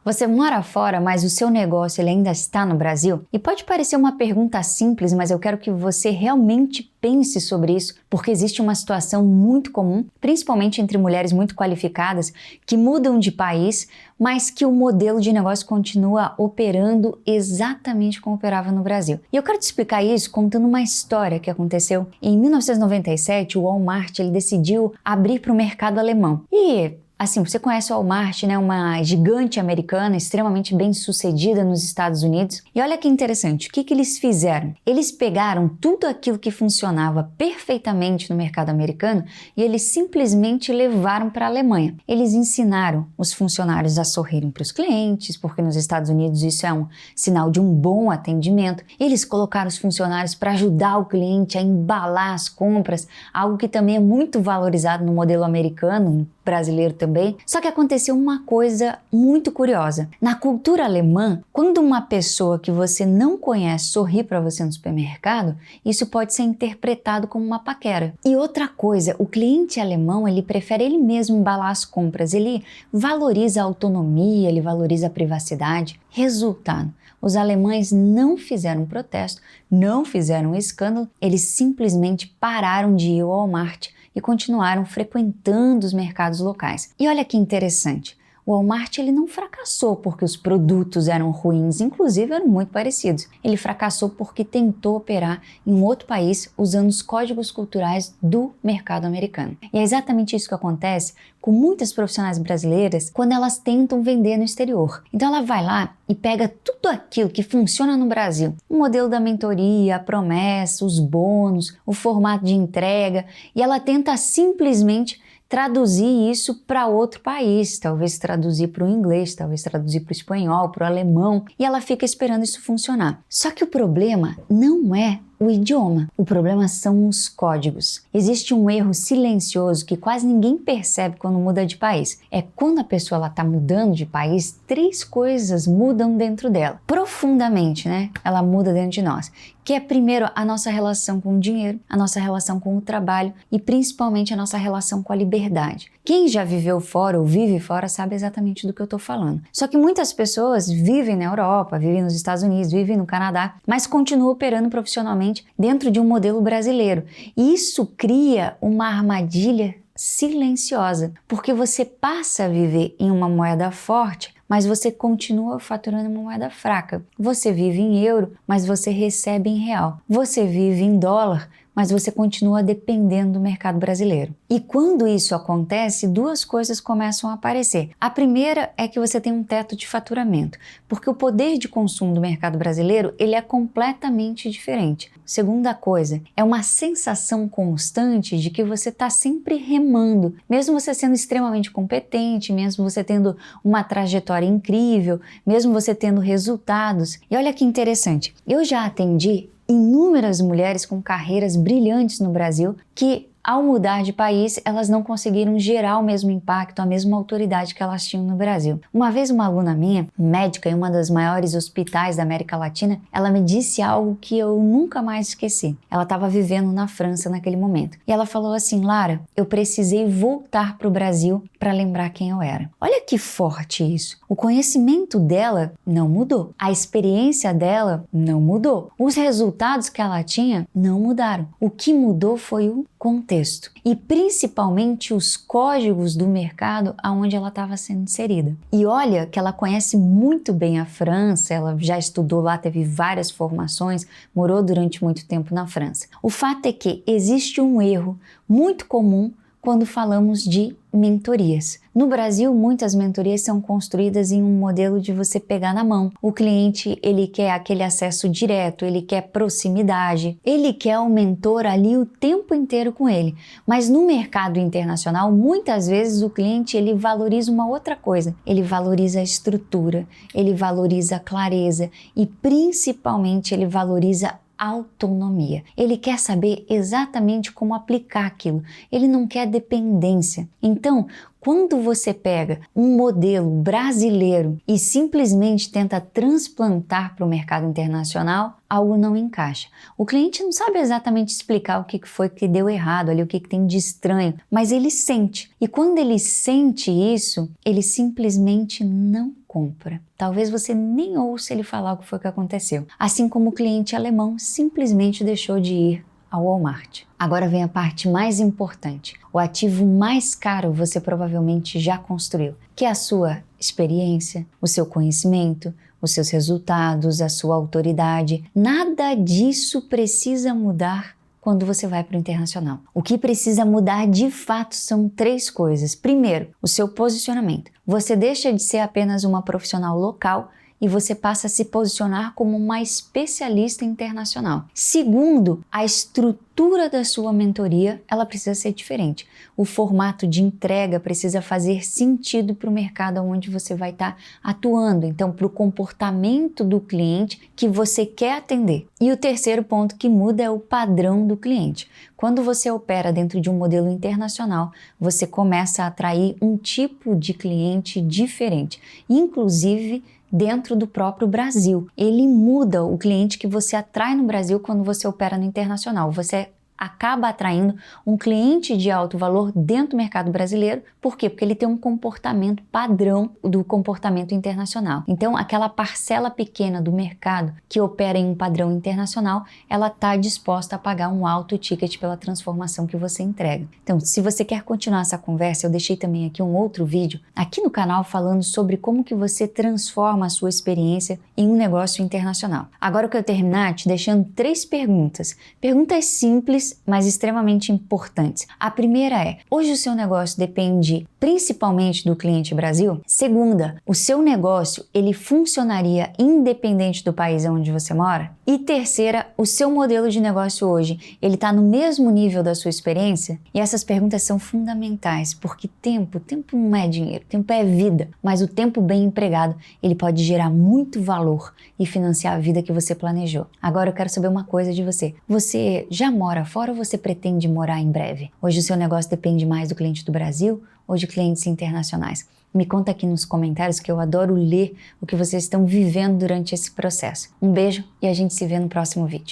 Você mora fora, mas o seu negócio ele ainda está no Brasil? E pode parecer uma pergunta simples, mas eu quero que você realmente pense sobre isso, porque existe uma situação muito comum, principalmente entre mulheres muito qualificadas, que mudam de país, mas que o modelo de negócio continua operando exatamente como operava no Brasil. E eu quero te explicar isso contando uma história que aconteceu. Em 1997, o Walmart ele decidiu abrir para o mercado alemão. E assim, você conhece o Walmart, né? Uma gigante americana, extremamente bem sucedida nos Estados Unidos. E olha que interessante, o que eles fizeram? Eles pegaram tudo aquilo que funcionava perfeitamente no mercado americano e eles simplesmente levaram para a Alemanha. Eles ensinaram os funcionários a sorrirem para os clientes, porque nos Estados Unidos isso é um sinal de um bom atendimento. Eles colocaram os funcionários para ajudar o cliente a embalar as compras, algo que também é muito valorizado no modelo americano, brasileiro também. Só que aconteceu uma coisa muito curiosa. Na cultura alemã, quando uma pessoa que você não conhece sorri para você no supermercado, isso pode ser interpretado como uma paquera. E outra coisa, o cliente alemão, ele prefere ele mesmo embalar as compras, ele valoriza a autonomia, ele valoriza a privacidade. Resultado, os alemães não fizeram protesto, não fizeram escândalo, eles simplesmente pararam de ir ao Walmart e continuaram frequentando os mercados locais. E olha que interessante, o Walmart ele não fracassou porque os produtos eram ruins, inclusive eram muito parecidos. Ele fracassou porque tentou operar em um outro país usando os códigos culturais do mercado americano. E é exatamente isso que acontece com muitas profissionais brasileiras quando elas tentam vender no exterior. Então ela vai lá e pega tudo aquilo que funciona no Brasil, o modelo da mentoria, a promessa, os bônus, o formato de entrega, e ela tenta simplesmente traduzir isso para outro país, talvez traduzir para o inglês, talvez traduzir para o espanhol, para o alemão, e ela fica esperando isso funcionar. Só que o problema não é o idioma, o problema são os códigos. Existe um erro silencioso que quase ninguém percebe quando muda de país. É quando a pessoa está mudando de país, 3 coisas mudam dentro dela. Profundamente, né? Ela muda dentro de nós. Que é primeiro a nossa relação com o dinheiro, a nossa relação com o trabalho e principalmente a nossa relação com a liberdade. Quem já viveu fora ou vive fora sabe exatamente do que eu estou falando. Só que muitas pessoas vivem na Europa, vivem nos Estados Unidos, vivem no Canadá, mas continuam operando profissionalmente dentro de um modelo brasileiro. E isso cria uma armadilha silenciosa, porque você passa a viver em uma moeda forte, mas você continua faturando uma moeda fraca. Você vive em euro, mas você recebe em real. Você vive em dólar, mas você continua dependendo do mercado brasileiro. E quando isso acontece, 2 coisas começam a aparecer. A primeira é que você tem um teto de faturamento, porque o poder de consumo do mercado brasileiro ele é completamente diferente. Segunda coisa, é uma sensação constante de que você está sempre remando, mesmo você sendo extremamente competente, mesmo você tendo uma trajetória incrível, mesmo você tendo resultados. E olha que interessante, eu já atendi inúmeras mulheres com carreiras brilhantes no Brasil que, ao mudar de país, elas não conseguiram gerar o mesmo impacto, a mesma autoridade que elas tinham no Brasil. Uma vez uma aluna minha, médica em uma das maiores hospitais da América Latina, ela me disse algo que eu nunca mais esqueci. Ela estava vivendo na França naquele momento. E ela falou assim: Lara, eu precisei voltar para o Brasil para lembrar quem eu era. Olha que forte isso. O conhecimento dela não mudou. A experiência dela não mudou. Os resultados que ela tinha não mudaram. O que mudou foi o contexto e principalmente os códigos do mercado aonde ela estava sendo inserida. E olha que ela conhece muito bem a França, ela já estudou lá, teve várias formações, morou durante muito tempo na França. O fato é que existe um erro muito comum quando falamos de mentorias. No Brasil, muitas mentorias são construídas em um modelo de você pegar na mão. O cliente, ele quer aquele acesso direto, ele quer proximidade, ele quer o mentor ali o tempo inteiro com ele. Mas no mercado internacional, muitas vezes o cliente, ele valoriza uma outra coisa. Ele valoriza a estrutura, ele valoriza a clareza e principalmente ele valoriza autonomia. Ele quer saber exatamente como aplicar aquilo. Ele não quer dependência. Então, quando você pega um modelo brasileiro e simplesmente tenta transplantar para o mercado internacional, algo não encaixa. O cliente não sabe exatamente explicar o que foi que deu errado ali, o que tem de estranho, mas ele sente. E quando ele sente isso, ele simplesmente não compra. Talvez você nem ouça ele falar o que foi que aconteceu. Assim como o cliente alemão simplesmente deixou de ir ao Walmart. Agora vem a parte mais importante. O ativo mais caro você provavelmente já construiu, que é a sua experiência, o seu conhecimento, os seus resultados, a sua autoridade. Nada disso precisa mudar quando você vai para o internacional. O que precisa mudar de fato são 3 coisas. Primeiro, o seu posicionamento. Você deixa de ser apenas uma profissional local e você passa a se posicionar como uma especialista internacional. Segundo, a estrutura da sua mentoria, ela precisa ser diferente. O formato de entrega precisa fazer sentido para o mercado onde você vai estar atuando, então para o comportamento do cliente que você quer atender. E o terceiro ponto que muda é o padrão do cliente. Quando você opera dentro de um modelo internacional, você começa a atrair um tipo de cliente diferente, inclusive dentro do próprio Brasil. Ele muda o cliente que você atrai no Brasil quando você opera no internacional. Você acaba atraindo um cliente de alto valor dentro do mercado brasileiro. Por quê? Porque ele tem um comportamento padrão do comportamento internacional. Então, aquela parcela pequena do mercado que opera em um padrão internacional, ela está disposta a pagar um alto ticket pela transformação que você entrega. Então, se você quer continuar essa conversa, eu deixei também aqui um outro vídeo aqui no canal falando sobre como que você transforma a sua experiência em um negócio internacional. Agora eu quero terminar te deixando 3 perguntas. Perguntas simples, mas extremamente importantes. A primeira é: hoje o seu negócio depende principalmente do cliente Brasil? Segunda, o seu negócio ele funcionaria independente do país onde você mora? E terceira, o seu modelo de negócio hoje, ele está no mesmo nível da sua experiência? E essas perguntas são fundamentais, porque tempo não é dinheiro, tempo é vida, mas o tempo bem empregado, ele pode gerar muito valor e financiar a vida que você planejou. Agora eu quero saber uma coisa de você. Você já mora fora ou você pretende morar em breve? Hoje o seu negócio depende mais do cliente do Brasil ou de clientes internacionais? Me conta aqui nos comentários que eu adoro ler o que vocês estão vivendo durante esse processo. Um beijo e a gente se vê no próximo vídeo.